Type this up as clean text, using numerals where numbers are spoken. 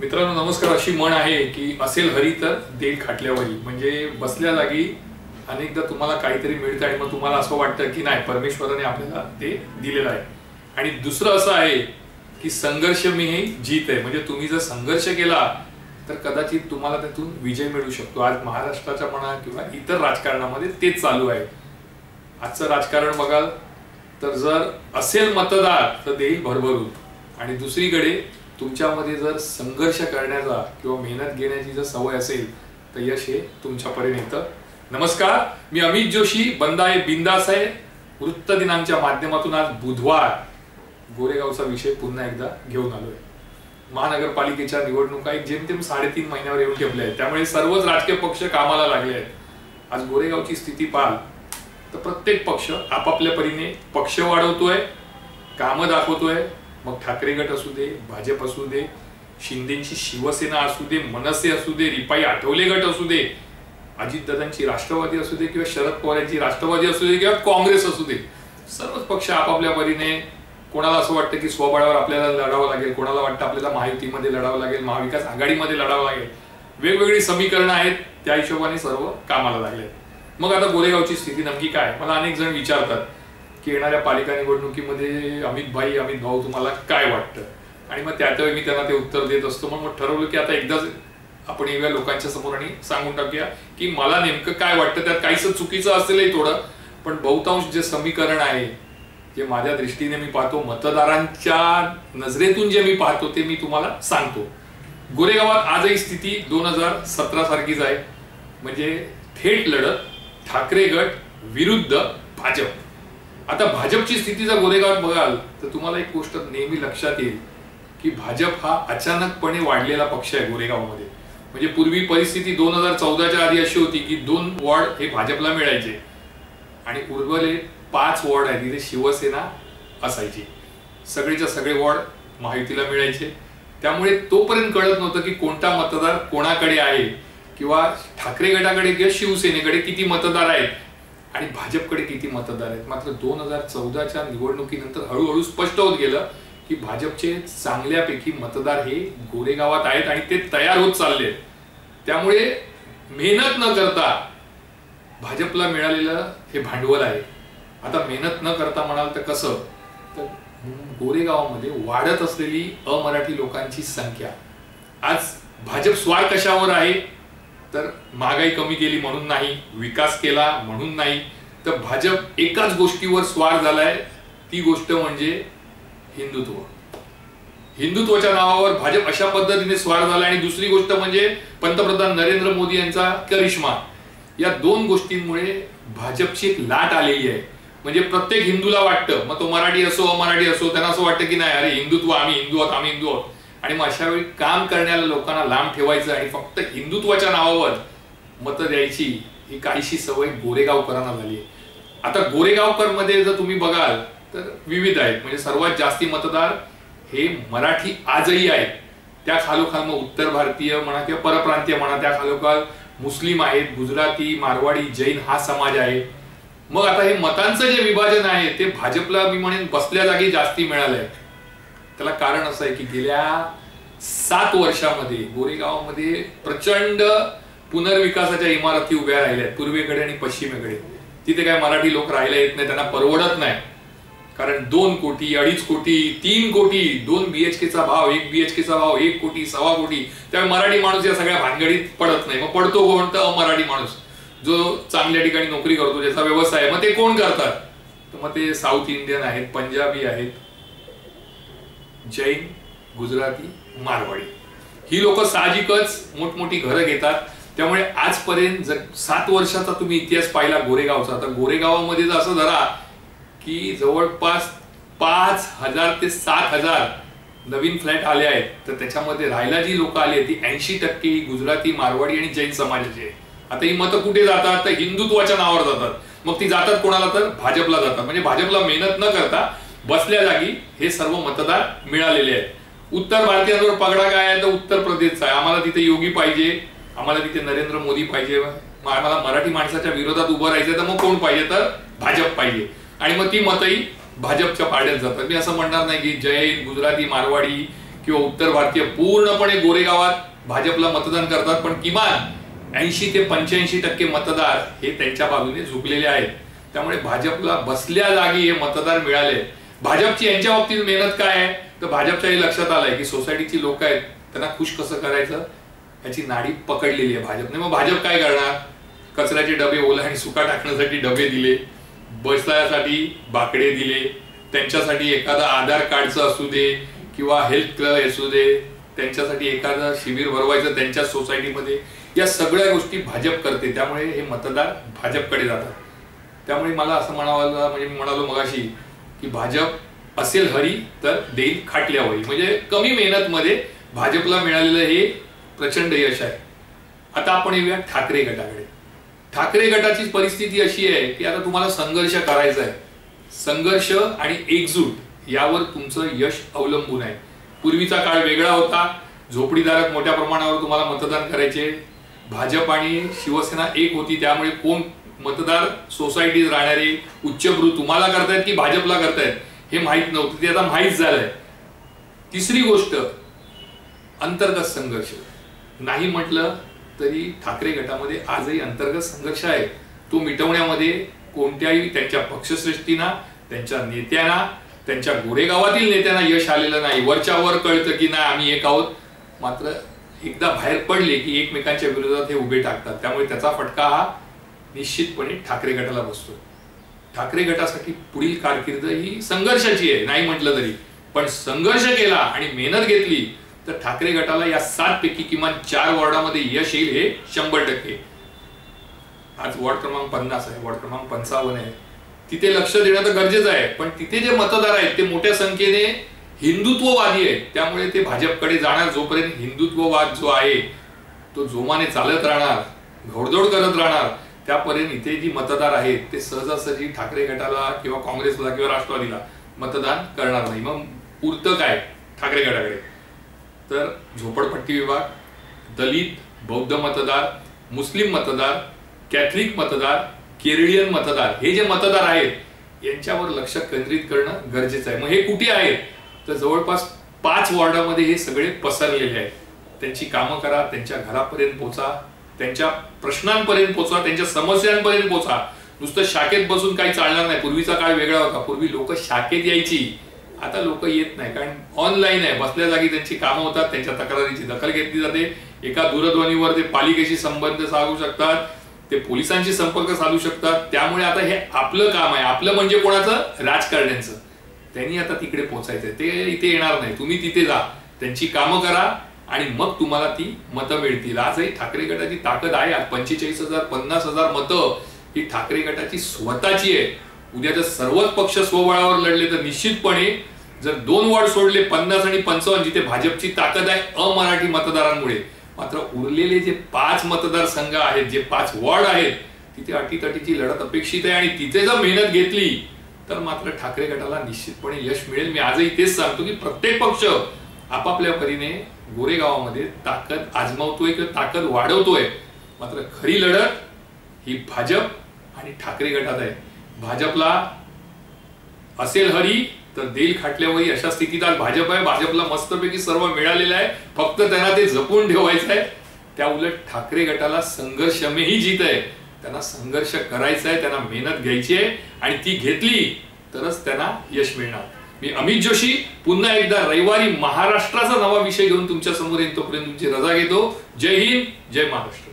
मित्रांनो नमस्कार. अशी म्हण आहे की असेल हरी तर देईल खाटल्यावरी. म्हणजे बसल्या जागी अनेकदा तुम्हाला काहीतरी मिळतं आणि मग तुम्हाला असं वाटतं की नाही, परमेश्वराने आपल्याला ते दिलेलं आहे. आणि दुसरं असं आहे की संघर्ष मी हे जीत आहे. म्हणजे तुम्ही जर संघर्ष केला तर कदाचित तुम्हाला त्यातून विजय मिळू शकतो. आज महाराष्ट्राच्या म्हणा किंवा इतर राजकारणामध्ये तेच चालू आहे. आजचं राजकारण बघाल तर जर असेल मतदार तर देईल भरभरून, आणि दुसरीकडे तुमच्यामध्ये जर संघर्ष करण्याचा किंवा मेहनत घेण्याची जर सवय असेल तर यश हे तुमच्यापर्यंत येतं. नमस्कार, मी अमित जोशी. बंदा आहे बिंदास आहे वृत्त दिनांच्या माध्यमातून आज बुधवार गोरेगावचा विषय पुन्हा एकदा घेऊन आलोय. महानगरपालिकेच्या निवडणुका एक जेमतेम 3.5 महिन्यावर येऊन ठेपल्या आहेत. त्यामुळे सर्वच राजकीय पक्ष कामाला लागले आहेत. आज गोरेगावची स्थिती पाहाल तर प्रत्येक पक्ष आपापल्या परीने पक्ष वाढवतोय, कामं दाखवतोय. मग ठाकरे गट असू दे, भाजप असू दे, शिंदेची शिवसेना असू दे, मनसे असू दे, रिपाई आठवले गट असू दे, अजितदादांची राष्ट्रवादी असू दे किंवा शरद पवारांची राष्ट्रवादी असू दे किंवा काँग्रेस असू दे, सर्वच पक्ष आपापल्या परीने. कोणाला असं वाटतं की स्वबळावर आपल्याला लढावं लागेल, कोणाला वाटतं आपल्याला महायुतीमध्ये लढावं लागेल, महाविकास आघाडीमध्ये लढावं लागेल. वेगवेगळी समीकरणं आहेत, त्या हिशोबाने सर्व कामाला लागले. मग आता गोरेगावची स्थिती नक्की काय? मला अनेक जण विचारतात की येणाऱ्या पालिका निवडणुकीमध्ये अमित भाऊ तुम्हाला काय वाटतं? आणि मग त्यावेळी मी त्यांना ते उत्तर देत असतो. मग ठरवलं की आता एकदाच आपण एवढ्या लोकांच्या समोर आणि सांगून टाकूया की मला नेमकं काय वाटतं. त्यात काहीच चुकीचं असेलही थोडं, पण बहुतांश जे समीकरण आहे, जे माझ्या दृष्टीने मी पाहतो, मतदारांच्या नजरेतून जे मी पाहतो ते मी तुम्हाला सांगतो. गोरेगावात आजही स्थिती 2017 सारखीच आहे. म्हणजे थेट लढत ठाकरे गट विरुद्ध भाजप. आता भाजपची स्थिती जर गोरेगावात बघाल तर तुम्हाला एक गोष्ट नेहमी लक्षात येईल की भाजप हा अचानकपणे वाढलेला पक्ष आहे गोरेगावमध्ये. म्हणजे पूर्वी परिस्थिती 2014च्या आधी अशी होती की 2 वॉर्ड हे भाजपला मिळायचे आणि उर्वरित 5 वॉर्ड आहेत तिथे शिवसेना असायची. सगळेच्या सगळे वॉर्ड महायुतीला मिळायचे. त्यामुळे तोपर्यंत कळत नव्हतं की कोणता मतदार कोणाकडे आहे किंवा ठाकरे गटाकडे किंवा शिवसेनेकडे किती मतदार आहेत आणि भाजपकडे किती मतदार आहेत. मात्र 2014च्या निवडणुकीनंतर हळूहळू स्पष्ट होत गेलं की भाजपचे चांगल्यापैकी मतदार हे गोरेगावात आहेत आणि ते तयार होत चालले. त्यामुळे मेहनत न करता भाजपला मिळालेलं हे भांडवल आहे. आता मेहनत न करता म्हणाल तर कसं, तर गोरेगावामध्ये वाढत असलेली अमराठी लोकांची संख्या. आज भाजप स्वार कशावर आहे तर महागाई कमी केली म्हणून नाही, विकास केला म्हणून नाही, तर भाजप एकाच गोष्टीवर स्वार झालाय. ती गोष्ट म्हणजे हिंदुत्व. हिंदुत्वाच्या नावावर भाजप अशा पद्धतीने स्वार झाला. आणि दुसरी गोष्ट म्हणजे पंतप्रधान नरेंद्र मोदी यांचा करिश्मा. या 2 गोष्टींमुळे भाजपची एक लाट आलेली आहे. म्हणजे प्रत्येक हिंदूला वाटतं, मग तो मराठी असो अमराठी असो, त्यांना असं वाटतं की नाही, अरे हिंदुत्व, आम्ही हिंदू आहोत, आम्ही हिंदू आहोत. आणि मग अशा वेळी काम करण्याला लोकांना लांब ठेवायचं आणि फक्त हिंदुत्वाच्या नावावर मतं द्यायची ही काहीशी सवय गोरेगावकरांना झाली आहे. आता गोरेगावकर मध्ये जर तुम्ही बघाल तर विविध आहेत. म्हणजे सर्वात जास्ती मतदार हे मराठी आजही आहेत. त्या खालोखाल मग उत्तर भारतीय म्हणा किंवा परप्रांतीय म्हणा, त्या खालोखाल मुस्लिम आहेत, गुजराती, मारवाडी, जैन हा समाज आहे. मग आता हे मतांचं जे विभाजन आहे ते भाजपला मी म्हणेन बसल्या जागी जास्ती मिळालंय. त्याला कारण असं आहे की गेल्या 7 वर्षामध्ये गोरेगावामध्ये प्रचंड पुनर्विकासाच्या इमारती उभ्या राहिल्या आहेत, पूर्वेकडे आणि पश्चिमेकडे. तिथे काय मराठी लोक राहायला येत नाही, त्यांना परवडत नाही. कारण 2 कोटी, 2.5 कोटी, 3 कोटी, 2 BHKचा भाव, 1 BHKचा भाव 1 कोटी, 1.25 कोटी. त्यामुळे मराठी माणूस या सगळ्या भानगडीत पडत नाही. मग पडतो कोण? तर अमराठी माणूस, जो चांगल्या ठिकाणी नोकरी करतो, ज्याचा व्यवसाय आहे. मग ते कोण करतात? तर मग ते साऊथ इंडियन आहेत, पंजाबी आहेत, जैन, गुजराती, मारवाडी. ही लोक साहजिकच मोठमोठी घरं घेतात. त्यामुळे आजपर्यंत जर 7 वर्षाचा तुम्ही इतिहास पाहिला गोरेगावचा, तर गोरेगावामध्ये जर असं धरा की जवळपास 5,000 ते 7,000 नवीन फ्लॅट आले आहेत, तर त्याच्यामध्ये राहायला जी लोक आली आहेत ती 80% गुजराती, मारवाडी आणि जैन समाजाची आहे. आता ही मतं कुठे जातात? तर हिंदुत्वाच्या नावावर जातात. मग ती जातात कोणाला? तर भाजपला जातात. म्हणजे भाजपला मेहनत न करता बसल्या जागी हे सर्व मतदार मिळालेले आहेत. उत्तर भारतीयांवर पगडा काय आहे? तर उत्तर प्रदेशचा आहे. आम्हाला तिथे योगी पाहिजे, आम्हाला तिथे नरेंद्र मोदी पाहिजे, आम्हाला मराठी माणसाच्या विरोधात उभं राहायचं, तर मग कोण पाहिजे? तर भाजप पाहिजे. आणि मग ती मतही भाजपच्या पाड्यात जातात. मी असं म्हणणार नाही की जैन, गुजराती, मारवाडी किंवा उत्तर भारतीय पूर्णपणे गोरेगावात भाजपला मतदान करतात, पण किमान 80 ते 85% मतदार हे त्यांच्या बाजूने झुकलेले आहेत. त्यामुळे भाजपला बसल्या जागी हे मतदार मिळाले. भाजपची यांच्या बाबतीत मेहनत काय आहे तर भाजपच्या हे लक्षात आलंय की सोसायटीची लोक आहेत त्यांना खुश कसं करायचं याची नाडी पकडलेली आहे भाजपने. मग भाजप काय करणार, कचऱ्याचे डबे, ओला आणि सुका टाकण्यासाठी डबे दिले, बसण्यासाठी बाकडे दिले, त्यांच्यासाठी एखादा आधार कार्डचं असू दे किंवा हेल्थ क्लब असू दे, त्यांच्यासाठी एखादं शिबिर भरवायचं त्यांच्या सोसायटीमध्ये, या सगळ्या गोष्टी भाजप करते. त्यामुळे हे मतदार भाजपकडे जातात. त्यामुळे मला असं म्हणावं, म्हणजे मी म्हणालो मगाशी की भाजप असेल हरी तर देईल खाटल्या वही, म्हणजे कमी मेहनत मध्ये भाजपला मिळालेलं हे प्रचंड यश आहे. आता आपण येऊया ठाकरे गटाकडे. ठाकरे गटाची परिस्थिती अशी आहे की आता तुम्हाला संघर्ष करायचा आहे. संघर्ष आणि एकजूट यावर तुमचं यश अवलंबून आहे. पूर्वीचा काळ वेगळा होता, झोपडीधारक मोठ्या प्रमाणावर तुम्हाला मतदान करायचे, भाजप आणि शिवसेना एक होती, त्यामुळे कोण मतदार सोसायटीत राहणारे उच्चभ्रू तुम्हाला करतायत की भाजपला करतायत हे माहित नव्हतं, ते आता माहित झालंय. तिसरी गोष्ट, अंतर्गत संघर्ष. नाही म्हटलं तरी ठाकरे गटामध्ये आजही अंतर्गत संघर्ष आहे. तो मिटवण्यामध्ये कोणत्याही त्यांच्या पक्षश्रेष्ठींना, त्यांच्या नेत्यांना, त्यांच्या गोरेगावातील नेत्यांना यश आलेलं नाही. वरच्या वर कळतं की नाही आम्ही एक आहोत, मात्र एकदा बाहेर पडले की एकमेकांच्या विरोधात हे उभे टाकतात. त्यामुळे त्याचा फटका हा निश्चितपणे ठाकरे गटाला बसतो. ठाकरे गटासाठी पुढील कारकीर्द ही संघर्षाची आहे नाही म्हटलं तरी, पण संघर्ष केला आणि मेहनत घेतली तर ठाकरे गटाला या 7 पैकी किमान 4 वॉर्डामध्ये यश येईल हे 100%. आज वॉर्ड क्रमांक 50 आहे, वॉर्ड क्रमांक 55 आहे, तिथे लक्ष देणं तर गरजेचं आहे. पण तिथे जे मतदार आहेत ते मोठ्या संख्येने हिंदुत्ववादी आहेत, त्यामुळे ते भाजपकडे जाणार. जोपर्यंत हिंदुत्ववाद जो आहे तो जोमाने चालत राहणार, घोडदौड करत राहणार, त्यापर्यंत इथे जी मतदार आहेत ते सहजासहजी ठाकरे गटाला किंवा काँग्रेसला किंवा राष्ट्रवादीला मतदान करणार नाही. मग उरतं काय ठाकरे गटाकडे तर झोपडपट्टी विभाग, दलित, बौद्ध मतदार, मुस्लिम मतदार, कॅथलिक मतदार, केरळियन मतदार, हे जे मतदार आहेत यांच्यावर लक्ष केंद्रित करणं गरजेचं आहे. मग हे कुठे आहेत तर जवळपास 5 वॉर्डामध्ये हे सगळे पसरलेले आहेत. त्यांची कामं करा, त्यांच्या घरापर्यंत पोहोचा, त्यांच्या प्रश्नांपर्यंत पोहोचा, त्यांच्या समस्यांपर्यंत पोहोचा. नुसतं शाखेत बसून काही चालणार नाही. पूर्वीचा काळ वेगळा होता, पूर्वी लोक शाखेत यायची, आता लोक येत नाही, कारण ऑनलाईन आहे. बसल्या जागी त्यांची कामं होतात, त्यांच्या तक्रारीची दखल घेतली जाते. एका दूरध्वनीवर ते पालिकेशी संबंध साधू शकतात, ते पोलिसांशी संपर्क साधू शकतात. त्यामुळे आता हे आपलं काम आहे. आपलं म्हणजे कोणाचं, राजकारण्यांचं. त्यांनी आता तिकडे पोहोचायचंय, ते इथे येणार नाही. तुम्ही तिथे जा, त्यांची कामं करा आणि मग तुम्हाला ती मतं मिळतील. आजही ठाकरे गटाची ताकद आहे. 45,000 50,000 मतं ही ठाकरे गटाची स्वतःची आहे. उद्या जर सर्वच पक्ष स्वबळावर लढले तर निश्चितपणे जर 2 वॉर्ड सोडले 50 आणि 55 जिथे भाजपची ताकद आहे अमराठी मतदारांमुळे, मात्र उरलेले जे 5 मतदारसंघ आहेत, जे 5 वॉर्ड आहेत, तिथे अटीतटीची लढत अपेक्षित आहे. आणि तिथे जर मेहनत घेतली तर मात्र ठाकरे गटाला निश्चितपणे यश मिळेल. मी आजही तेच सांगतो की प्रत्येक पक्ष आपापल्या परीने गोरेगावामध्ये ताकद आजमावतोय किंवा ताकद वाढवतोय. मात्र खरी लढत ही भाजप आणि ठाकरे गटात आहे. भाजपला असेल हरी तर देईल खाटल्यावरी अशा स्थितीत आज भाजप आहे. भाजपला मस्तपैकी सर्व मिळालेलं आहे, फक्त त्यांना ते जपून ठेवायचं आहे. त्या उलट ठाकरे गटाला संघर्ष में ही जीत आहे. त्यांना संघर्ष करायचा आहे, त्यांना मेहनत घ्यायची आहे आणि ती घेतली तरच त्यांना यश मिळणार. मी अमित जोशी पुन्हा एकदा रविवारी महाराष्ट्राचा नवा विषय घेऊन तुमच्या समोर येईन. तोपर्यंत तुमची रजा घेतो. जय हिंद, जय महाराष्ट्र.